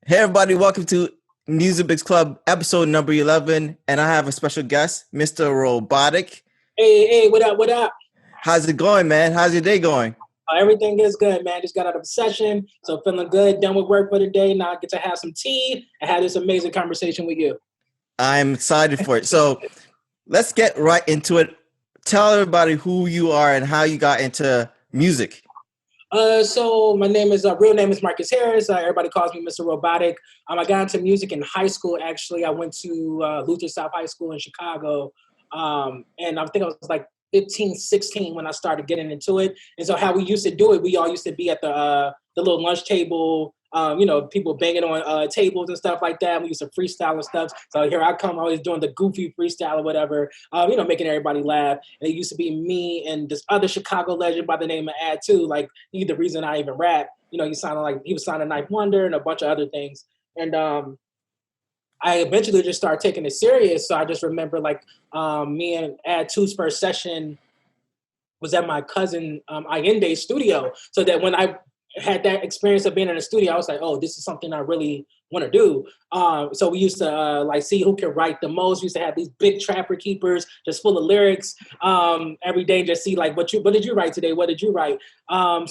Hey everybody, welcome to Biz Club episode number 11, and I have a special guest, Mr. Robotic. Hey, what up, what up? How's it going, man? How's your day going? Everything is good, man. Just got out of a session, so feeling good, done with work for the day. Now I get to have some tea and have this amazing conversation with you. I'm excited for it. So let's get right into it. Tell everybody who you are and how you got into music. So my name is real name is Marcus Harris. Everybody calls me Mr. Robotic. I got into music in high school. Actually, I went to Luther South High School in Chicago, and I think I was like 15, 16 when I started getting into it. And so how we used to do it, we all used to be at the little lunch table. People banging on tables and stuff like that. We used to freestyle and stuff. So here I come, always doing the goofy freestyle or whatever, making everybody laugh. And it used to be me and this other Chicago legend by the name of Ad too. Like, he's the reason I even rap. He was signing Ninth Wonder and a bunch of other things. And I eventually just started taking it serious. So I just remember me and Ad 2's first session was at my cousin Allende's studio. So that when I had that experience of being in a studio, I was like, oh, this is something I really want to do. So we used to see who could write the most. We used to have these big trapper keepers just full of lyrics every day. Just see what did you write today? What did you write? Long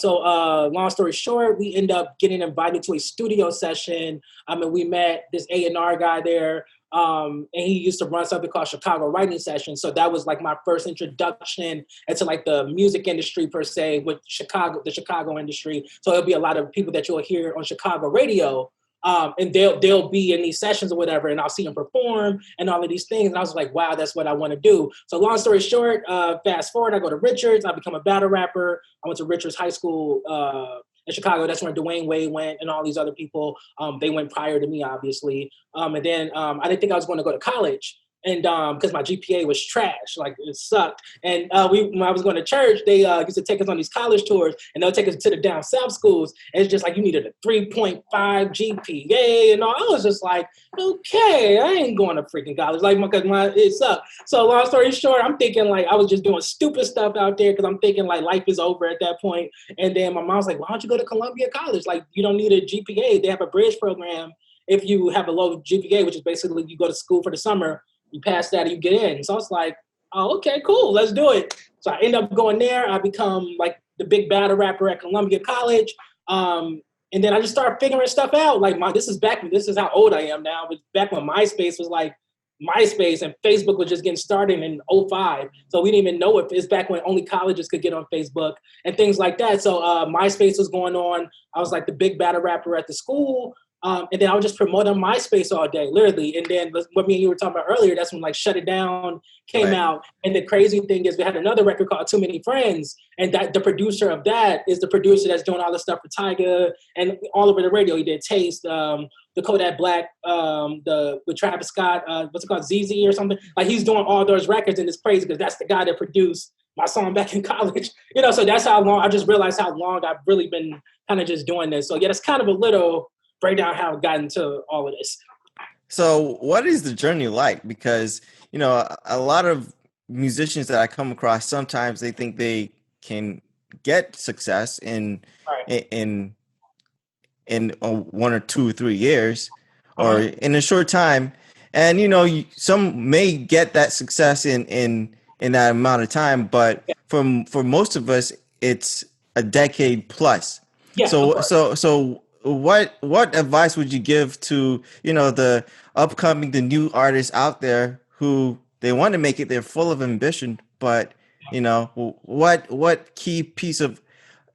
story short, we end up getting invited to a studio session. We met this A&R guy there. And he used to run something called Chicago Writing Sessions. So that was like my first introduction into like the music industry per se, with the Chicago industry. So it'll be a lot of people that you'll hear on Chicago radio. And they'll be in these sessions or whatever, and I'll see them perform and all of these things. And I was like, wow, that's what I want to do. So long story short, fast forward, I go to Richards. I become a battle rapper. I went to Richards High School in Chicago. That's where Dwayne Wade went and all these other people. They went prior to me, obviously. And then I didn't think I was going to go to college. And because my GPA was trash, like it sucked. And when I was going to church, they used to take us on these college tours, and they'll take us to the down south schools. And it's just like you needed a 3.5 GPA, and all. I was just like, okay, I ain't going to freaking college, because it sucked. So long story short, I'm thinking like I was just doing stupid stuff out there because I'm thinking like life is over at that point. And then my mom's like, why don't you go to Columbia College? Like, you don't need a GPA. They have a bridge program if you have a low GPA, which is basically you go to school for the summer. You pass that and you get in. So I was like, oh, okay, cool, let's do it. So I end up going there. I become like the big battle rapper at Columbia College. And then I just started figuring stuff out. Like this is how old I am now, but back when MySpace was like MySpace and Facebook was just getting started in 2005. So we didn't even know if it's back when only colleges could get on Facebook and things like that. So MySpace was going on. I was like the big battle rapper at the school. And then I would just promote on MySpace all day, literally. And then what me and you were talking about earlier, that's when like Shut It Down came out. And the crazy thing is we had another record called Too Many Friends. And that the producer of that is the producer that's doing all the stuff for Tyga and all over the radio. He did Taste, the Kodak Black, with Travis Scott, what's it called, ZZ or something. Like he's doing all those records, and it's crazy because that's the guy that produced my song back in college. So that's how long, I just realized how long I've really been kind of just doing this. So yeah, that's kind of a little break down how I got into all of this. So what is the journey like? Because, a lot of musicians that I come across, sometimes they think they can get success in 1 or 2 or 3 years or in a short time. And, some may get that success in that amount of time, but for most of us, it's a decade plus. Yeah, So what advice would you give to, the the new artists out there who they want to make it, they're full of ambition, but what key piece of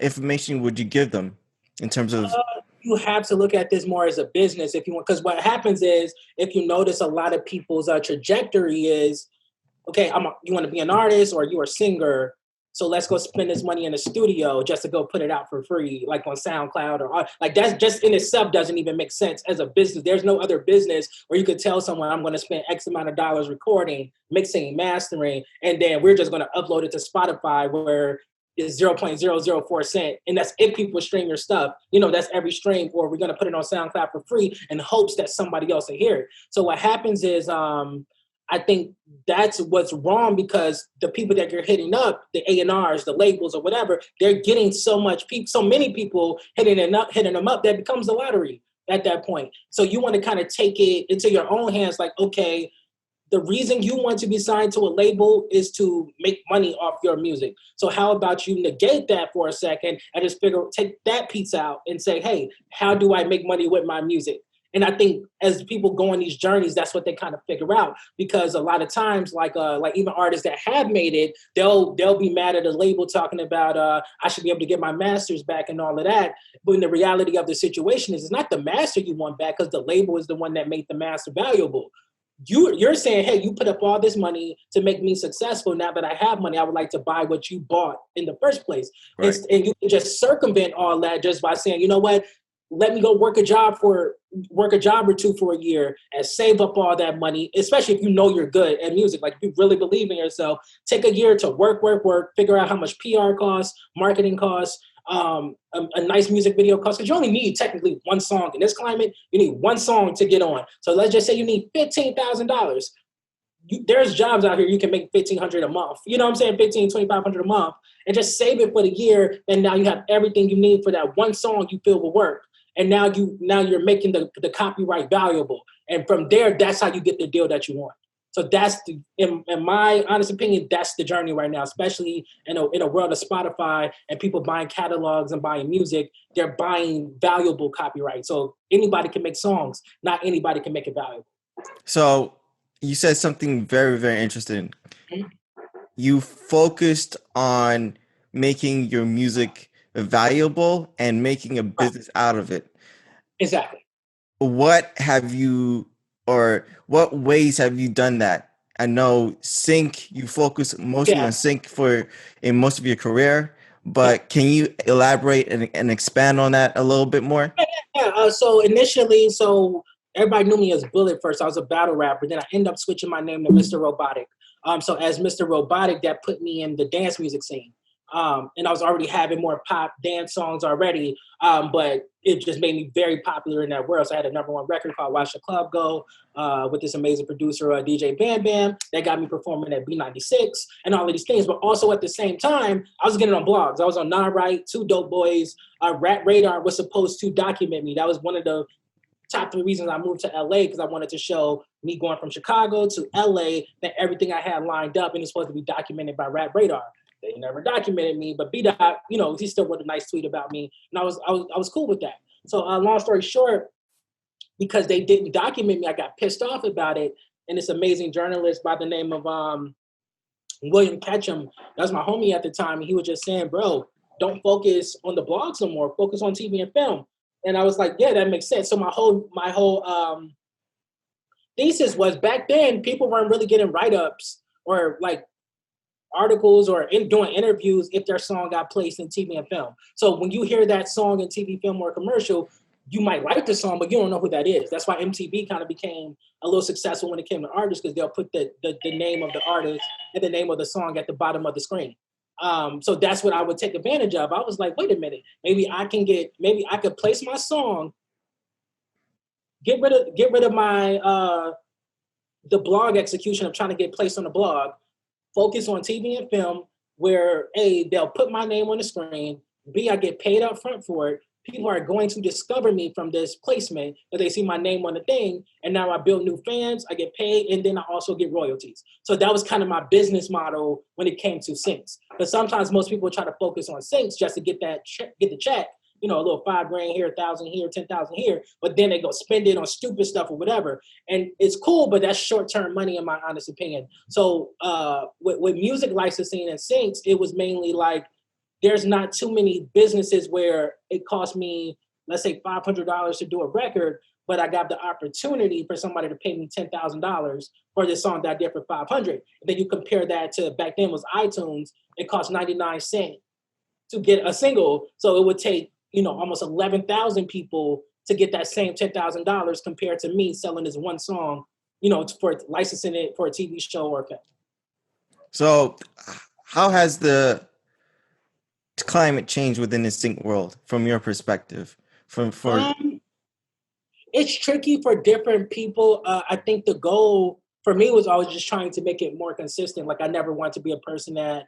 information would you give them in terms of you have to look at this more as a business if you want, because what happens is, if you notice, a lot of people's trajectory is, okay, you want to be an artist or you're a singer, so let's go spend this money in a studio just to go put it out for free, like on SoundCloud or like that's just in itself doesn't even make sense as a business. There's no other business where you could tell someone I'm going to spend X amount of dollars recording, mixing, mastering, and then we're just going to upload it to Spotify where it's 0.004 cent. And that's if people stream your stuff. That's every stream, or we're going to put it on SoundCloud for free in hopes that somebody else will hear it. So what happens is, I think that's what's wrong, because the people that you're hitting up, the A&Rs, the labels or whatever, they're getting so many people hitting them up that becomes the lottery. at that point. So you want to kind of take it into your own hands, like, okay, the reason you want to be signed to a label is to make money off your music. So how about you negate that for a second and just take that piece out and say, hey, how do I make money with my music? And I think as people go on these journeys, that's what they kind of figure out. Because a lot of times, like even artists that have made it, they'll be mad at a label talking about I should be able to get my masters back and all of that. But in the reality of the situation is, it's not the master you want back, because the label is the one that made the master valuable. You're saying, hey, you put up all this money to make me successful. Now that I have money, I would like to buy what you bought in the first place. Right. And you can just circumvent all that just by saying, you know what, let me go work a job or two for a year and save up all that money, especially if you know you're good at music. Like, if you really believe in yourself, take a year to work, figure out how much PR costs, marketing costs, a nice music video costs, because you only need technically one song. In this climate, you need one song to get on. So let's just say you need $15,000. There's jobs out here you can make $1,500 a month. You know what I'm saying? $2,500 a month, and just save it for the year. And now you have everything you need for that one song you feel will work. And now you're making the copyright valuable. And from there, that's how you get the deal that you want. So that's in my honest opinion, that's the journey right now, especially in a world of Spotify and people buying catalogs and buying music. They're buying valuable copyright. So anybody can make songs. Not anybody can make it valuable. So you said something very, very interesting. Mhm. You focused on making your music valuable and making a Right. business out of it. Exactly. What have you, or what ways have you done that? I know sync, you focus mostly Yeah. on sync for in most of your career, Yeah. but can you elaborate and expand on that a little bit more? Yeah. So initially, everybody knew me as Bullet first. I was a battle rapper. Then I ended up switching my name to Mr. Robotic. So as Mr. Robotic, that put me in the dance music scene. And I was already having more pop dance songs already, but it just made me very popular in that world. So I had a number one record called Watch the Club Go with this amazing producer, DJ Bam Bam, that got me performing at B96 and all of these things. But also at the same time, I was getting on blogs. I was on Non Right, Two Dope Boys. Rat Radar was supposed to document me. That was one of the top 3 reasons I moved to LA, because I wanted to show me going from Chicago to LA that everything I had lined up and it's supposed to be documented by Rat Radar. They never documented me, but B Dot, he still wrote a nice tweet about me, and I was cool with that. So long story short, because they didn't document me, I got pissed off about it. And this amazing journalist by the name of William Ketchum, that was my homie at the time, and he was just saying, bro, don't focus on the blogs no more, focus on TV and film. And I was like, yeah, that makes sense. So my whole thesis was, back then people weren't really getting write-ups or like articles or doing interviews if their song got placed in TV and film. So when you hear that song in TV, film, or commercial, you might like the song, but you don't know who that is. That's why MTV kind of became a little successful when it came to artists, because they'll put the name of the artist and the name of the song at the bottom of the screen. So that's what I would take advantage of. I was like, wait a minute, maybe I could place my song, get rid of my the blog execution of trying to get placed on the blog, focus on TV and film, where A, they'll put my name on the screen, B, I get paid up front for it. People are going to discover me from this placement, that they see my name on the thing, and now I build new fans, I get paid, and then I also get royalties. So that was kind of my business model when it came to syncs. But sometimes most people try to focus on syncs just to get the check, a little $5,000 here, 1,000 here, 10,000 here, but then they go spend it on stupid stuff or whatever. And it's cool, but that's short-term money in my honest opinion. So with music licensing and syncs, it was mainly like, there's not too many businesses where it cost me, let's say $500 to do a record, but I got the opportunity for somebody to pay me $10,000 for this song that I did for 500. And then you compare that to, back then was iTunes, it cost 99 cents to get a single. So it would take, almost 11,000 people to get that same $10,000 compared to me selling this one song, for licensing it for a TV show or film. So how has the climate changed within the sync world from your perspective? It's tricky for different people. I think the goal for me was always just trying to make it more consistent. Like, I never want to be a person that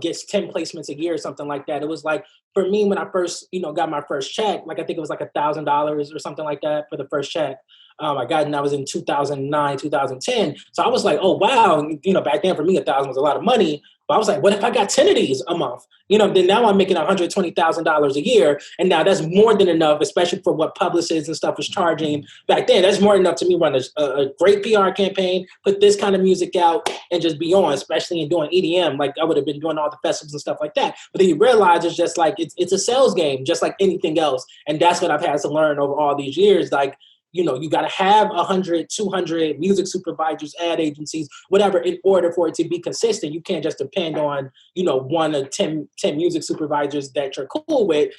gets 10 placements a year or something like that. It was like, for me, when I first, got my first check, like I think it was like $1,000 or something like that for the first check. I got, and I was in 2009, 2010. So I was like, oh, wow. Back then for me, 1,000 was a lot of money. But I was like, what if I got 10 of these a month? Then now I'm making $120,000 a year. And now that's more than enough, especially for what publicists and stuff was charging back then. That's more than enough to me run a great PR campaign, put this kind of music out, and just be on, especially in doing EDM. Like I would have been doing all the festivals and stuff like that. But then you realize it's just like, it's a sales game, just like anything else. And that's what I've had to learn over all these years. Like, you got to have 100, 200 music supervisors, ad agencies, whatever, in order for it to be consistent. You can't just depend on, 1 or 10 music supervisors that you're cool with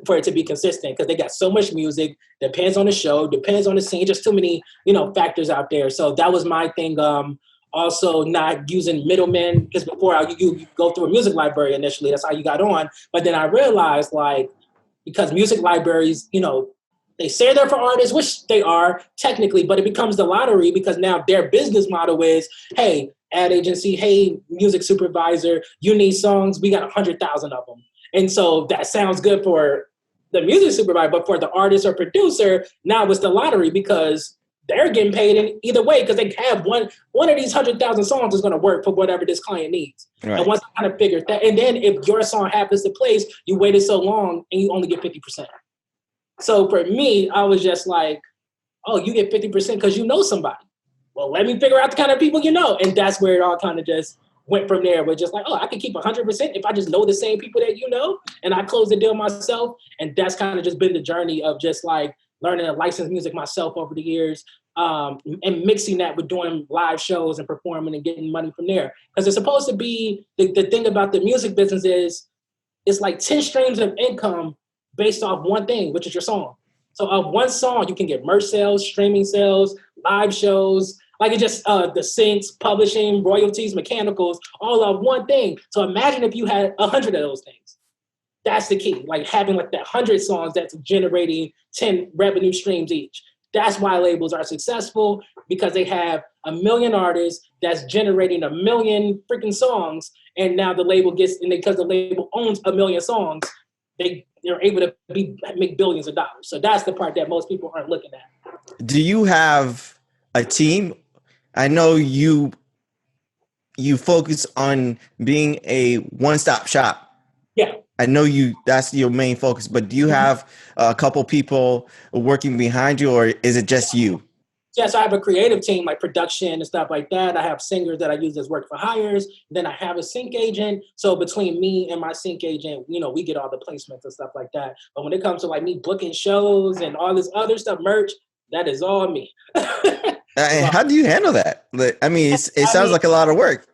for it to be consistent, because they got so much music, depends on the show, depends on the scene, just too many, factors out there. So that was my thing. Also not using middlemen, because before you go through a music library initially, that's how you got on. But then I realized, like, because music libraries, they say they're for artists, which they are technically, but it becomes the lottery because now their business model is, hey, ad agency, hey, music supervisor, you need songs, we got 100,000 of them. And so that sounds good for the music supervisor, but for the artist or producer, now it's the lottery because they're getting paid in either way, because they have one of these 100,000 songs is going to work for whatever this client needs. Right. And once I kind of figured that, and then if your song happens to place, you waited so long and you only get 50%. So for me, I was just like, oh, you get 50% because you know somebody. Well, let me figure out the kind of people you know. And that's where it all kind of just went from there. But just like, oh, I can keep 100% if I just know the same people that you know, and I close the deal myself. And that's kind of just been the journey of just like learning to license music myself over the years, and mixing that with doing live shows and performing and getting money from there. Because it's supposed to be, the thing about the music business is, it's like 10 streams of income based off one thing, which is your song. So of one song, you can get merch sales, streaming sales, live shows, like it just the syncs, publishing, royalties, mechanicals, all of one thing. So imagine if you had 100 of those things. That's the key, like having like that 100 songs that's generating 10 revenue streams each. That's why labels are successful, because they have 1 million artists that's generating 1 million freaking songs. And now the label gets, and because the label owns 1 million songs, they're able to make billions of dollars. So that's the part that most people aren't looking at. Do you have a team? I know you focus on being a one-stop shop. Yeah. I know that's your main focus, but do you have a couple people working behind you, or is it just you? Yeah, so I have a creative team, like production and stuff like that. I have singers that I use as work for hires. Then I have a sync agent. So between me and my sync agent, we get all the placements and stuff like that. But when it comes to like me booking shows and all this other stuff, merch, that is all me. How do you handle that? I mean, it sounds like a lot of work.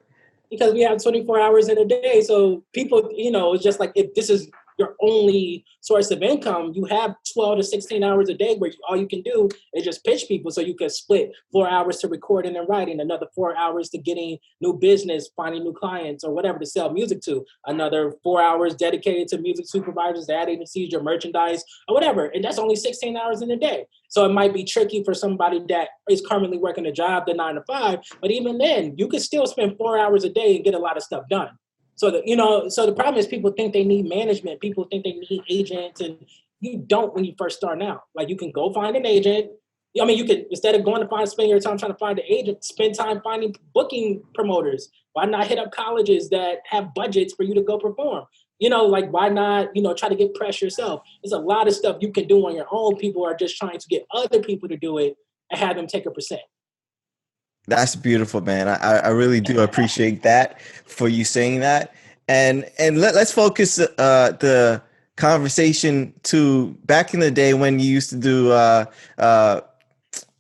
Because we have 24 hours in a day. So people, it's just like, if this is your only source of income, you have 12 to 16 hours a day where all you can do is just pitch people. So you can split 4 hours to recording and writing, another 4 hours to getting new business, finding new clients or whatever to sell music to, another 4 hours dedicated to music supervisors, ad agencies, your merchandise or whatever. And that's only 16 hours in a day. So it might be tricky for somebody that is currently working a job, the 9 to 5, but even then you can still spend 4 hours a day and get a lot of stuff done. So the problem is people think they need management. People think they need agents, and you don't when you first start out. Like, you can go find an agent. I mean, you could, instead of going to spend your time trying to find an agent, spend time finding booking promoters. Why not hit up colleges that have budgets for you to go perform? Like, why not, try to get press yourself? There's a lot of stuff you can do on your own. People are just trying to get other people to do it and have them take a percent. That's beautiful, man. I really do appreciate that for you saying that. And let's focus the conversation to back in the day when you used to do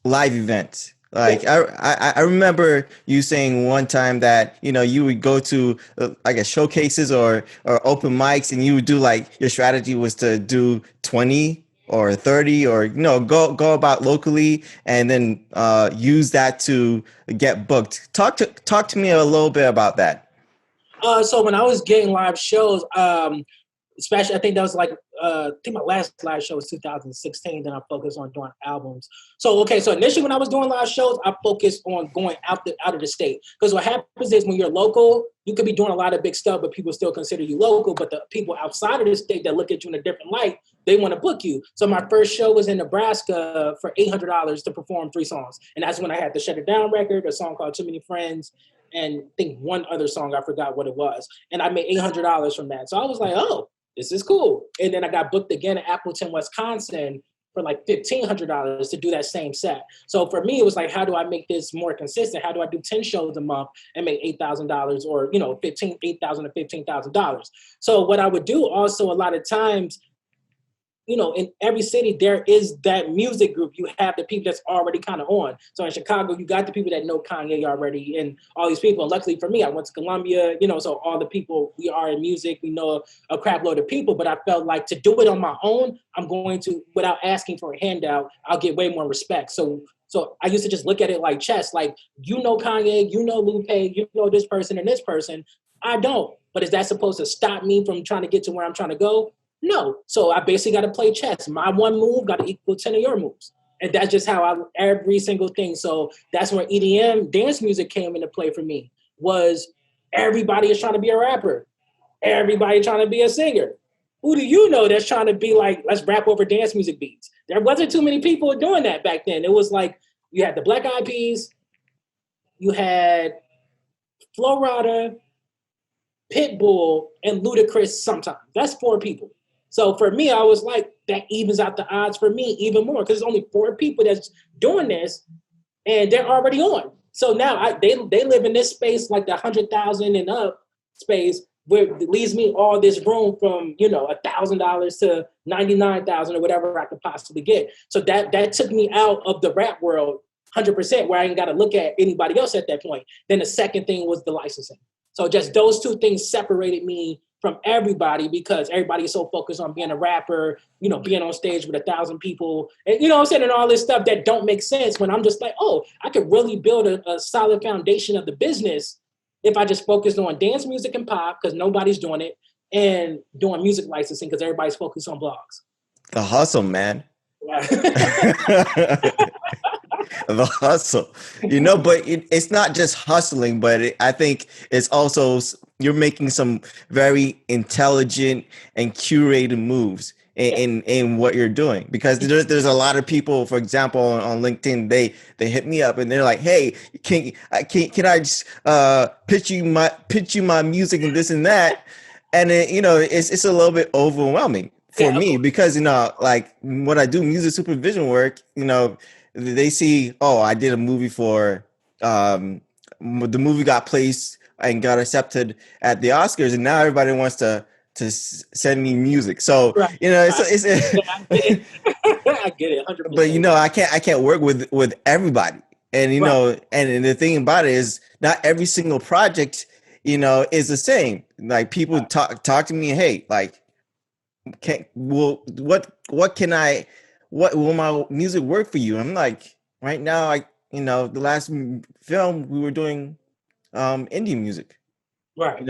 live events. Like, I remember you saying one time that you would go to I guess showcases or open mics, and you would do, like, your strategy was to do 20 or 30 or go about locally and then use that to get booked. Talk to me a little bit about that. So when I was getting live shows, especially, I think that was like, I think my last live show was 2016. Then I focused on doing albums. So initially when I was doing live shows, I focused on going out of the state. Because what happens is when you're local, you could be doing a lot of big stuff, but people still consider you local. But the people outside of the state that look at you in a different light, they want to book you. So my first show was in Nebraska for $800 to perform 3 songs. And that's when I had the Shut It Down record, a song called Too Many Friends, and I think one other song, I forgot what it was. And I made $800 from that. So I was like, oh, this is cool. And then I got booked again in Appleton, Wisconsin for like $1,500 to do that same set. So for me, it was like, how do I make this more consistent? How do I do 10 shows a month and make $8,000 or, $8,000 to $15,000? So what I would do also a lot of times, in every city, there is that music group. You have the people that's already kind of on. So in Chicago, you got the people that know Kanye already and all these people. And luckily for me, I went to Columbia, so all the people, we are in music, we know a crap load of people, but I felt like to do it on my own, I'm going to, without asking for a handout, I'll get way more respect. So I used to just look at it like chess, like, Kanye, Lupe, this person and this person. I don't. But is that supposed to stop me from trying to get to where I'm trying to go? No. So I basically got to play chess. My one move got to equal 10 of your moves. And that's just how every single thing. So that's where EDM dance music came into play for me, was everybody is trying to be a rapper. Everybody trying to be a singer. Who do you know that's trying to be like, let's rap over dance music beats? There wasn't too many people doing that back then. It was like, you had the Black Eyed Peas, you had Flo Rida, Pitbull, and Ludacris sometimes. That's 4 people. So for me, I was like, that evens out the odds for me even more, because there's only 4 people that's doing this, and they're already on. So now they live in this space, like the 100,000 and up space, where it leaves me all this room from $1,000 to 99,000 or whatever I could possibly get. So that took me out of the rap world 100%, where I ain't got to look at anybody else at that point. Then the second thing was the licensing. So just those 2 things separated me from everybody, because everybody is so focused on being a rapper, being on stage with 1,000 people, and what I'm saying, and all this stuff that don't make sense, when I'm just like, oh, I could really build a solid foundation of the business if I just focused on dance music and pop, because nobody's doing it, and doing music licensing because everybody's focused on blogs. The hustle, man. Yeah. The hustle, but it's not just hustling, but I think it's also, you're making some very intelligent and curated moves in what you're doing, because there's a lot of people, for example, on LinkedIn, they hit me up and they're like, hey, can I just pitch you my music and this and that, and it's a little bit overwhelming for me, because like when I do music supervision work, they see, oh, I did a movie for the movie got placed and got accepted at the Oscars, and now everybody wants to send me music. So right. it's I get it 100%. But I can't work with everybody, and right. and the thing about it is, not every single project is the same. Like, people talk to me, hey, like, what will my music work for you? I'm like, right now, the last film we were doing indie music, right?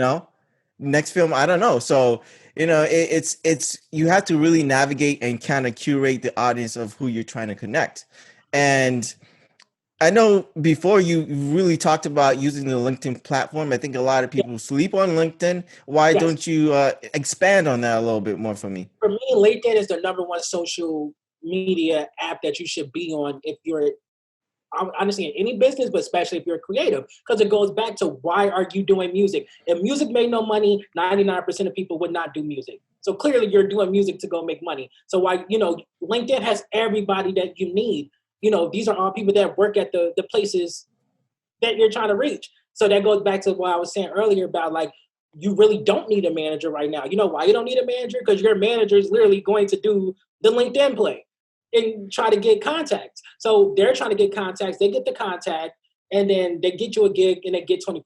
Next film, I don't know. So it's you have to really navigate and kind of curate the audience of who you're trying to connect. And I know before you really talked about using the LinkedIn platform. I think a lot of people sleep on LinkedIn. Why don't you expand on that a little bit more for me? For me, LinkedIn is the #1 social media app that you should be on if you're, honestly, in any business, but especially if you're creative, because it goes back to, why are you doing music? If music made no money, 99% of people would not do music. So clearly you're doing music to go make money. So why, LinkedIn has everybody that you need. These are all people that work at the places that you're trying to reach. So that goes back to what I was saying earlier about, like, you really don't need a manager right now. You know why you don't need a manager? Because your manager is literally going to do the LinkedIn play and try to get contacts. So they're trying to get contacts. They get the contact, and then they get you a gig and they get 20%.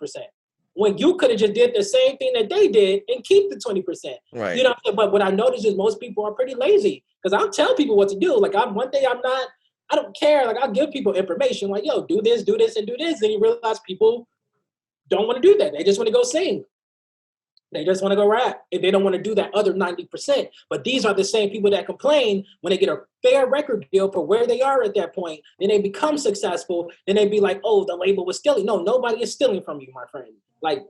When you could have just did the same thing that they did and keep the 20%. Right. But what I noticed is most people are pretty lazy, because I'll tell people what to do. Like, I don't care. Like, I'll give people information like, yo, do this, and do this. And you realize people don't want to do that. They just want to go sing. They just want to go rap. And they don't want to do that other 90%. But these are the same people that complain when they get a fair record deal for where they are at that point. Then they become successful. Then they be like, oh, the label was stealing. No, nobody is stealing from you, my friend. Like,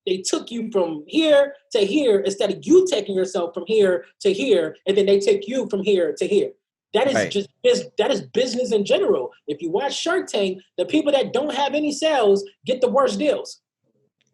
they took you from here to here instead of you taking yourself from here to here, and then they take you from here to here. That is Right. just that is business in general. If you watch Shark Tank, the people that don't have any sales get the worst deals.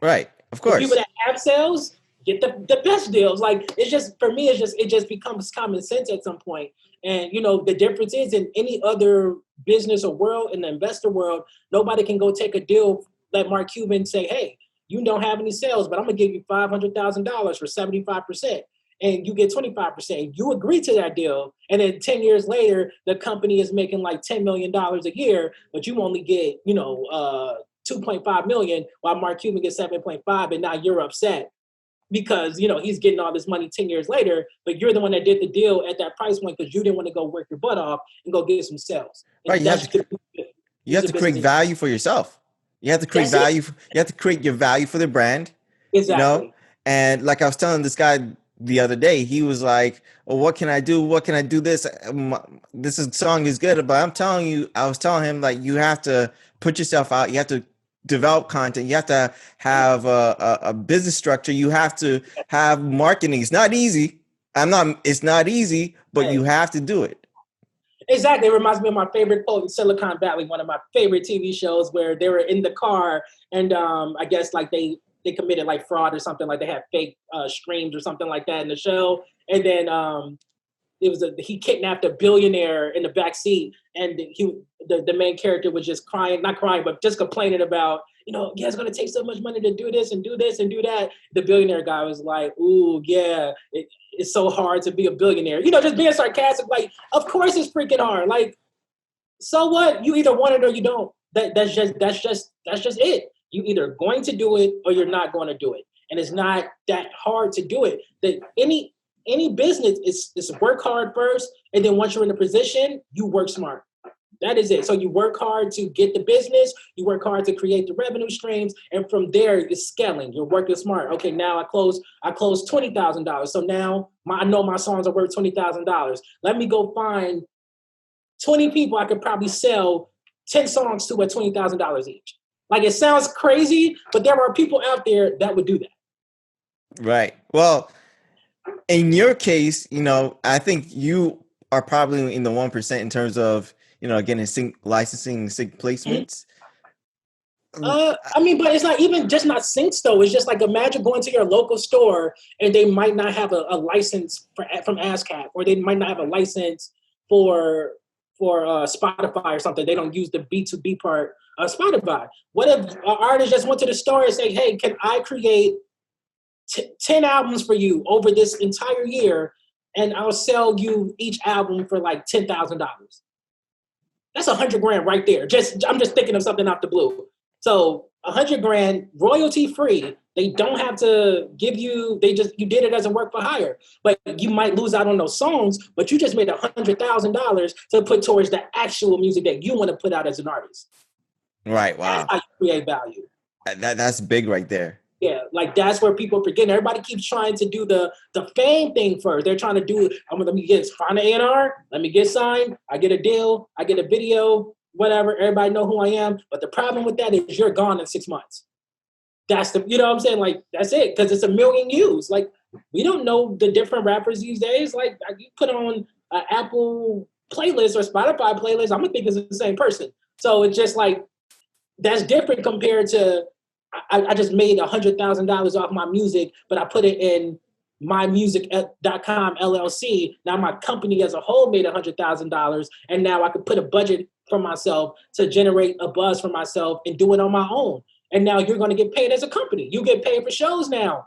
Right. Of The people course. that have sales get the best deals. Like it's just for me, it just becomes common sense at some point. And you know, the difference is in any other business or world, in the investor world, nobody can go take a deal, let Mark Cuban say, hey, you don't have any sales, but I'm gonna give you $500,000 for 75%. And you get 25%. You agree to that deal. And then 10 years later, the company is making like $10 million a year, but you only get, 2.5 million while Mark Cuban gets 7.5, and now you're upset because he's getting all this money 10 years later, but you're the one that did the deal at that price point because you didn't want to go work your butt off and go get some sales. Right. And that's the You have music to create business. value for yourself. You have to create That's it. value. You have to create your value for the brand, you know? Exactly. And like I was telling this guy the other day, he was like, "Oh, what can I do? What can I do? Song is good, but I was telling him like you have to put yourself out. You have to develop content. You have to have a business structure. You have to have marketing. It's not easy. It's not easy, but you Hey, have to do it. exactly. It reminds me of my favorite quote in Silicon Valley, one of my favorite TV shows, where they were in the car and I guess like they committed like fraud or something, like they had fake streams or something like that in the show, and then he kidnapped a billionaire in the back seat, and the main character was just crying, not crying, but just complaining about, yeah, it's gonna take so much money to do this and do this and do that. The billionaire guy was like, ooh, yeah, it's so hard to be a billionaire. Just being sarcastic, like, of course it's freaking hard. Like, so what? You either want it or you don't. That's just it. You either going to do it or you're not going to do it. And it's not that hard to do it. That any business is work hard first, and then once you're in a position, you work smart. That is it. So you work hard to get the business, you work hard to create the revenue streams, and from there it's scaling. You're working smart. Okay, now I close $20,000. So now I know my songs are worth $20,000. Let me go find 20 people I could probably sell 10 songs to at $20,000 each. Like, it sounds crazy, but there are people out there that would do that. Right. Well, in your case, I think you are probably in the 1% in terms of, getting sync licensing, sync placements. I mean, but it's not even just not syncs though. It's just like, imagine going to your local store and they might not have a license from ASCAP, or they might not have a license for Spotify or something. They don't use the B2B part of Spotify. What if an artist just went to the store and say, hey, can I create 10 albums for you over this entire year, and I'll sell you each album for like $10,000? That's $100,000 right there. I'm just thinking of something out the blue. So $100,000 royalty free. They don't have to give you. You did it as a work for hire, but you might lose out on those songs. But you just made $100,000 to put towards the actual music that you want to put out as an artist. Right. That's Wow. how you create value. That's big right there. Yeah, like that's where people forget. Everybody keeps trying to do the fame thing first. They're trying to do, let me find an A&R, let me get signed, I get a deal, I get a video, whatever. Everybody know who I am. But the problem with that is you're gone in 6 months. That's what I'm saying? Like, that's it, because it's a million views. Like, we don't know the different rappers these days. Like, you put on an Apple playlist or Spotify playlist, I'm gonna think it's the same person. So it's just like, that's different compared to, I just made $100,000 off my music, but I put it in mymusic.com LLC. Now my company as a whole made $100,000, and now I could put a budget for myself to generate a buzz for myself and do it on my own. And now you're going to get paid as a company. You get paid for shows now.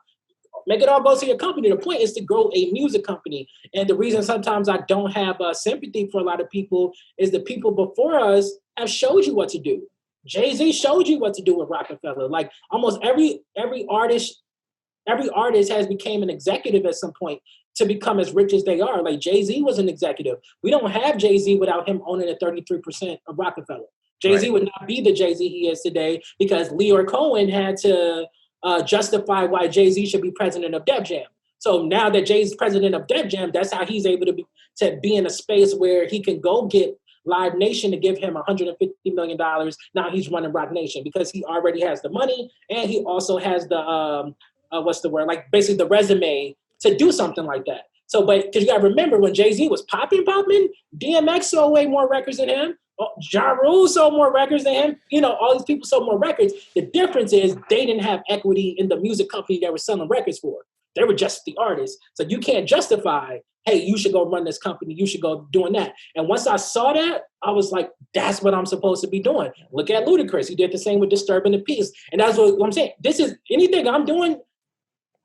Make it all go to your company. The point is to grow a music company. And the reason sometimes I don't have sympathy for a lot of people is the people before us have showed you what to do. Jay-Z showed you what to do with Rockefeller. Like, almost every artist has become an executive at some point to become as rich as they are. Like, Jay-Z was an executive. We don't have Jay-Z without him owning a 33% of Rockefeller. Jay-Z would not be the Jay-Z he is today because Leor Cohen had to justify why Jay-Z should be president of Def Jam. So now that Jay's president of Def Jam, that's how he's able to be in a space where he can go get Live Nation to give him $150 million. Now he's running Rock Nation because he already has the money and he also has the what's the word? Like basically the resume to do something like that. So, but because you got to remember when Jay-Z was popping, DMX sold way more records than him. Ja Rule sold more records than him. You know, all these people sold more records. The difference is they didn't have equity in the music company they were selling records for. They were just the artists. So you can't justify, hey, you should go run this company. You should go doing that. And once I saw that, I was like, that's what I'm supposed to be doing. Look at Ludacris. He did the same with Disturbing the Peace. And that's what I'm saying. This is anything I'm doing.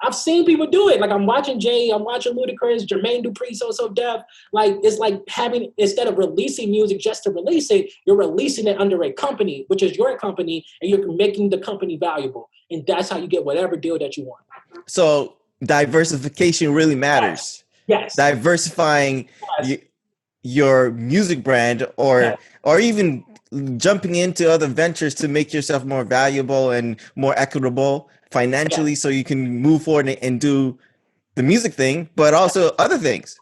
I've seen people do it. Like I'm watching Jay, I'm watching Ludacris, Jermaine Dupri, So Def. Like it's like having, instead of releasing music just to release it, you're releasing it under a company, which is your company, and you're making the company valuable. And that's how you get whatever deal that you want. So diversification really matters. Yes. Diversifying your music brand or even jumping into other ventures to make yourself more valuable and more equitable financially so you can move forward and do the music thing, but also other things.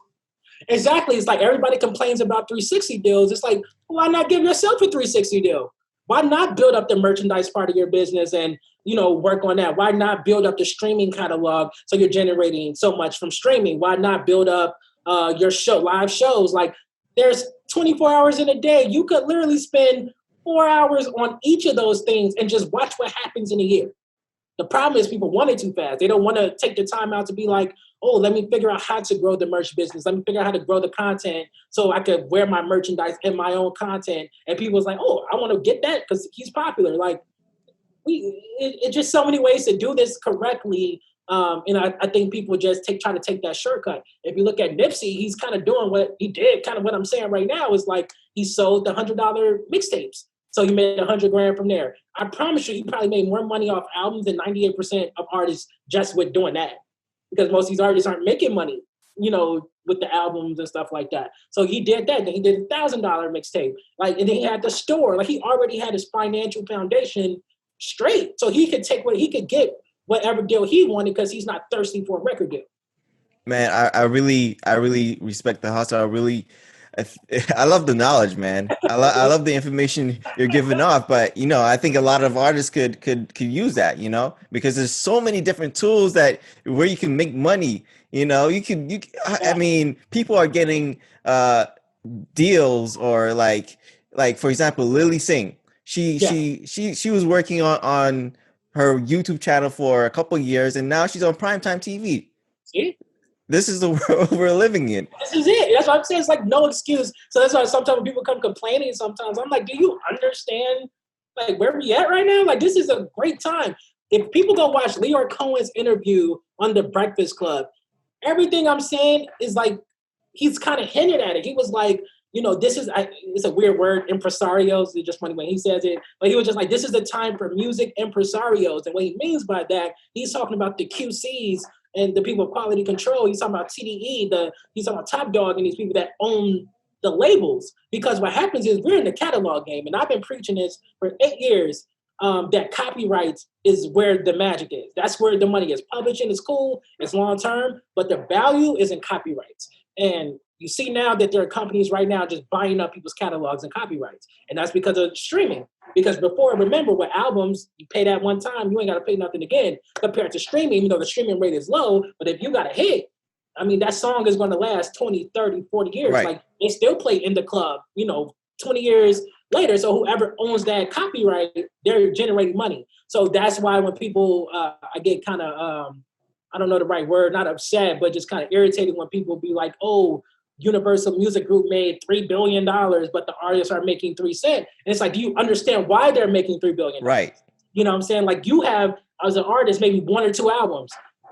Exactly. It's like everybody complains about 360 deals. It's like, why not give yourself a 360 deal? Why not build up the merchandise part of your business and, you know, work on that? Why not build up the streaming catalog so you're generating so much from streaming? Why not build up your live shows? Like there's 24 hours in a day. You could literally spend 4 hours on each of those things and just watch what happens in a year. The problem is people want it too fast. They don't want to take the time out to be like, oh, let me figure out how to grow the merch business. Let me figure out how to grow the content so I could wear my merchandise in my own content. And people's like, oh, I want to get that because he's popular. Like, it's just so many ways to do this correctly. And I think people just try to take that shortcut. If you look at Nipsey, he's kind of doing what he did. Kind of what I'm saying right now is like he sold the $100 mixtapes. So he made $100,000 from there. I promise you, he probably made more money off albums than 98% of artists just with doing that. Because most of these artists aren't making money, you know, with the albums and stuff like that. So he did that. Then he did $1,000 mixtape. Like, and then he had the store. Like he already had his financial foundation straight. So he could get whatever deal he wanted because he's not thirsty for a record deal. Man, I really respect the hustle. I love the knowledge, man. I love the information you're giving off, but you know, I think a lot of artists could use that, you know, because there's so many different tools where you can make money. You know, I mean, people are getting deals or like for example, Lily Singh. She was working on her YouTube channel for a couple of years, and now she's on primetime TV. See? This is the world we're living in. This is it. That's what I'm saying. It's like no excuse. So that's why sometimes when people come complaining, sometimes I'm like, do you understand like where we at right now? Like this is a great time. If people go watch Leor Cohen's interview on The Breakfast Club, everything I'm saying is like he's kind of hinted at it. He was like, you know, it's a weird word, impresarios. It's just funny when he says it. But he was just like, this is the time for music impresarios. And what he means by that, he's talking about the QCs and the people of quality control. He's talking about TDE, he's talking about Top Dog and these people that own the labels. Because what happens is we're in the catalog game. And I've been preaching this for 8 years, that copyrights is where the magic is. That's where the money is. Publishing is cool, it's long term, but the value is in copyrights. And you see now that there are companies right now just buying up people's catalogs and copyrights. And that's because of streaming. Because before, remember, with albums, you pay that one time, you ain't got to pay nothing again. Compared to streaming, you know, the streaming rate is low, but if you got a hit, I mean, that song is going to last 20, 30, 40 years. Right. Like, they still play in the club, you know, 20 years later. So whoever owns that copyright, they're generating money. So that's why when people, I get kind of, I don't know the right word, not upset, but just kind of irritated when people be like, oh, Universal Music Group made $3 billion, but the artists are making 3 cents. And it's like, do you understand why they're making $3 billion? Right. You know what I'm saying? Like you have, as an artist, maybe 1 or 2 albums.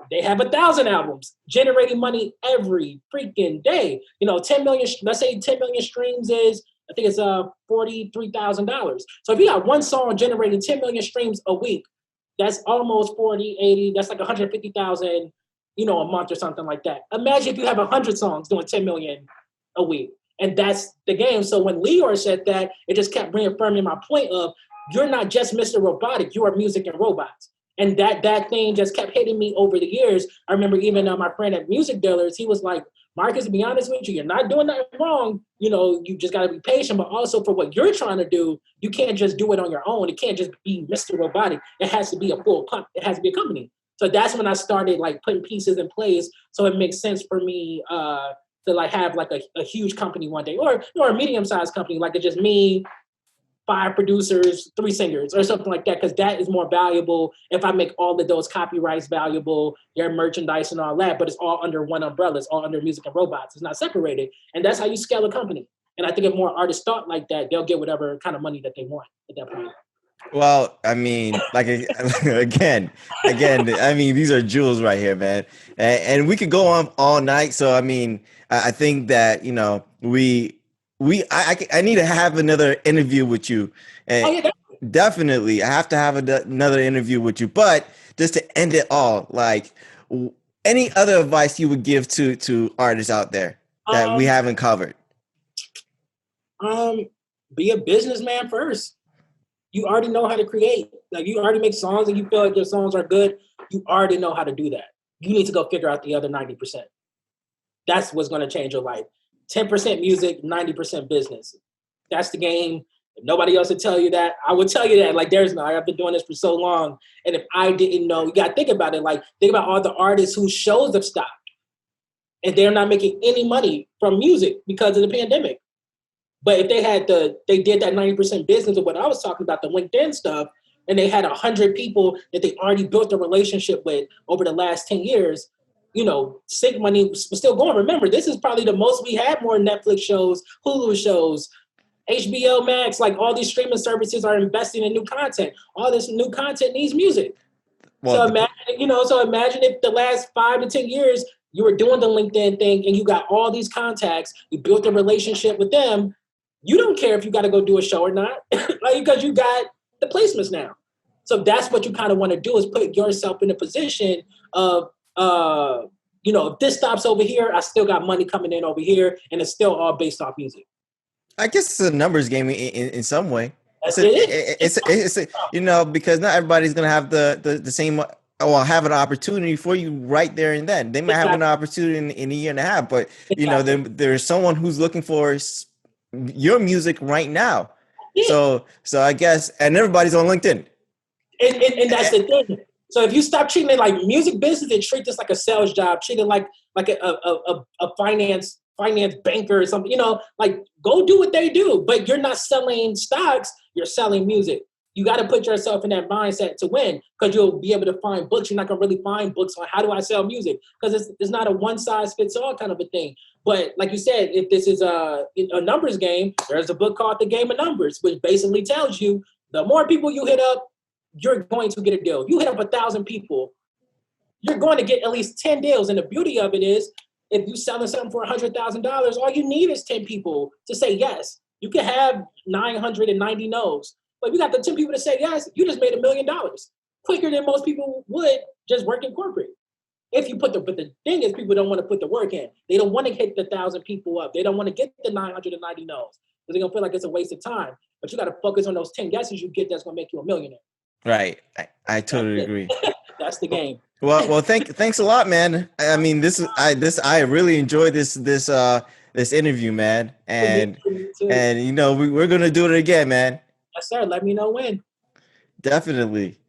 They have 1,000 albums generating money every freaking day. You know, 10 million, let's say 10 million streams is, I think it's $43,000. So if you got one song generating 10 million streams a week, that's almost 40, 80, that's like 150,000, you know, a month or something like that. Imagine if you have 100 songs doing 10 million a week. And that's the game. So when Leor said that, it just kept reaffirming my point of, you're not just Mr. Robotic, you are music and robots. And that thing just kept hitting me over the years. I remember even my friend at Music Dealers, he was like, Marcus, to be honest with you, you're not doing nothing wrong. You know, you just got to be patient, but also for what you're trying to do, you can't just do it on your own. It can't just be Mr. Robotic. It has to be it has to be a company. So that's when I started like putting pieces in place. So it makes sense for me to like have like a huge company one day, or a medium sized company, like it's just me, 5 producers, 3 singers, or something like that, because that is more valuable if I make all of those copyrights valuable, their merchandise and all that, but it's all under one umbrella. It's all under music and robots. It's not separated. And that's how you scale a company. And I think if more artists thought like that, they'll get whatever kind of money that they want at that point. Well, I mean, like again, I mean, these are jewels right here, man, and we could go on all night. So, I mean, I think that I need to have another interview with you, Oh and yeah, definitely I have to have another interview with you. But just to end it all, like, any other advice you would give to artists out there that we um, haven't covered? um, be a businessman first. You already know how to create. Like you already make songs and you feel like your songs are good. You already know how to do that. You need to go figure out the other 90%. That's what's going to change your life. 10% music, 90% business. That's the game. If nobody else would tell you that, I would tell you that. Like, I've been doing this for so long. And if I didn't know, you got to think about it. Like, think about all the artists whose shows have stopped and they're not making any money from music because of the pandemic. But if they did that 90% business of what I was talking about, the LinkedIn stuff, and they had 100 people that they already built a relationship with over the last 10 years, you know, sync money was still going. Remember, this is probably the most we had more Netflix shows, Hulu shows, HBO Max, like all these streaming services are investing in new content. All this new content needs music. Well, So imagine if the last 5 to 10 years you were doing the LinkedIn thing and you got all these contacts, you built a relationship with them. You don't care if you got to go do a show or not, like because you got the placements now. So that's what you kind of want to do is put yourself in a position of, if this stops over here, I still got money coming in over here, and it's still all based off music. I guess it's a numbers game in some way. That's it. Because not everybody's gonna have the same have an opportunity for you right there and then. They might have an Exactly. opportunity in a year and a half, but Exactly. there's someone who's looking for your music right now. Yeah. So I guess, and everybody's on LinkedIn. And that's the thing. So if you stop treating it like music business and treat this like a sales job, treat it like a finance banker or something, like go do what they do. But you're not selling stocks, you're selling music. You got to put yourself in that mindset to win because you'll be able to find books. You're not going to really find books on how do I sell music because it's not a one size fits all kind of a thing. But like you said, if this is a numbers game, there's a book called The Game of Numbers, which basically tells you the more people you hit up, you're going to get a deal. You hit up 1,000 people, you're going to get at least 10 deals. And the beauty of it is, if you're selling something for $100,000, all you need is 10 people to say yes. You can have 990 no's. But if you got the 10 people to say yes, you just made $1 million quicker than most people would just work in corporate. But the thing is, people don't want to put the work in. They don't want to hit the 1,000 people up. They don't want to get the 990 no's because they're going to feel like it's a waste of time. But you got to focus on those 10 guesses you get that's going to make you a millionaire. Right. I totally agree. That's the game. Well, thanks a lot, man. I mean, I really enjoyed this interview, man. And we're gonna do it again, man. Yes, sir. Let me know when. Definitely.